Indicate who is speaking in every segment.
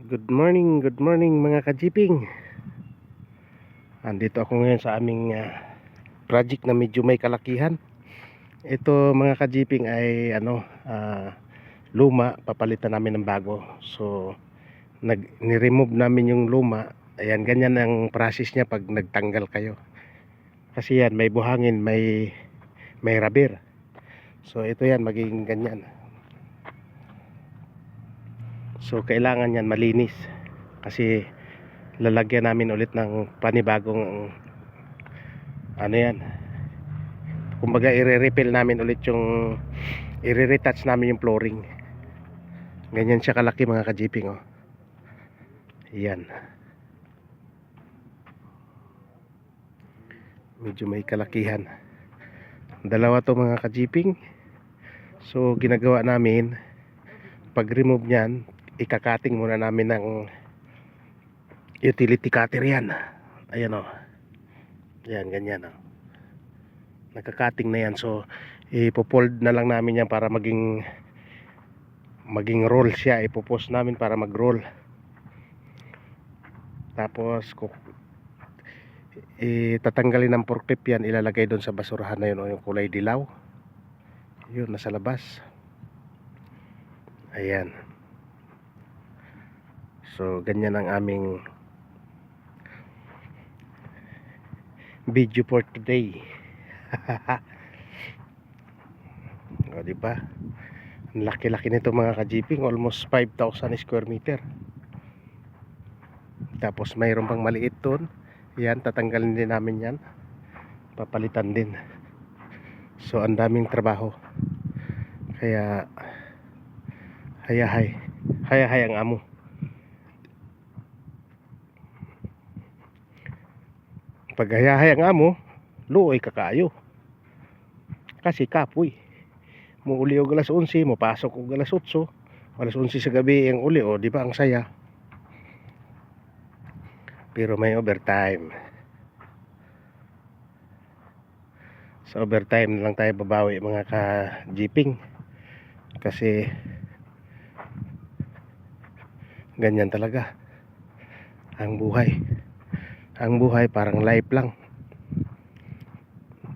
Speaker 1: Good morning mga kajiping. Andito ako ngayon sa aming project na medyo may kalakihan. Ito mga kajiping ay luma, papalitan namin ng bago. So ni-remove namin yung luma. Ayan, ganyan ang process niya pag nagtanggal kayo. Kasi yan, may buhangin, may rubber. So ito yan, magiging ganyan. So kailangan yan malinis kasi lalagyan namin ulit ng panibagong yan. Kumbaga i-refill namin ulit yung i-retouch namin yung flooring. Ganyan siya kalaki mga kajiping oh. Yan. Medyo may kalakihan. Dalawa to mga kajiping. So ginagawa namin pag remove niyan, ikakating muna namin ng utility cutter yan. Ayan o. Ayan, ganyan o. Nakakating na yan. So ipopold na lang namin yan para maging roll siya. Ipopost namin para mag roll. Tapos tatanggalin ng pork pip yan. Ilalagay doon sa basurahan na yun o, yung kulay dilaw. Yun, nasa labas. Ayan. So ganyan ang aming video for today. O diba? Ang laki-laki nito mga kajiping, almost 5,000 square meter. Tapos mayroon pang maliit doon. Yan, tatanggalin din namin yan. Papalitan din. So ang daming trabaho. Kaya hayahay ang amo. Pag hayahay ang amo, luoy kakayo. Kasi kapoy. Muuli og alas 11, mapasok og alas 8. Alas 11 sa gabi ang uli, o di ba ang saya? Pero may overtime. Sa overtime na lang tayo babawi mga ka-jeeping. Kasi ganyan talaga ang buhay. Ang buhay parang life lang.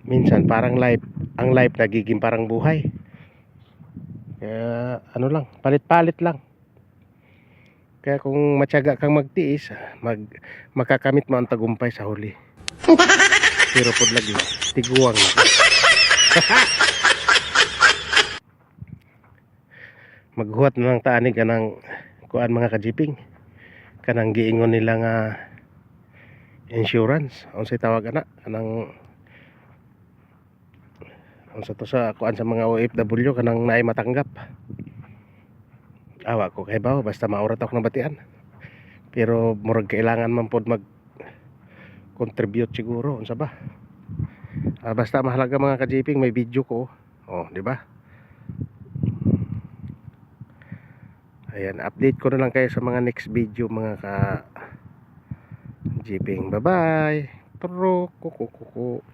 Speaker 1: Minsan parang life, ang life nagiging parang buhay. Kaya lang, palit-palit lang. Kaya kung matyaga kang magtiis, makakamit mo ang tagumpay sa huli. Pero pod lagi, tiguang. Maghuwat na lang taani kanang kuan mga kajiping. Kanang giingon nila nga insurance, unsay tawag ana kanang unsa to sa kuan sa mga OFW kanang naay matanggap. Awa ko kay bawo basta maurat ako nabatian. Pero murag kailangan man pod mag contribute siguro unsa ba. Basta mahalaga mga ka-JPing may video ko. Oh, di ba? Ayan, update ko na lang kayo sa mga next video mga ka-JPing. Bye-bye. Turo kuku.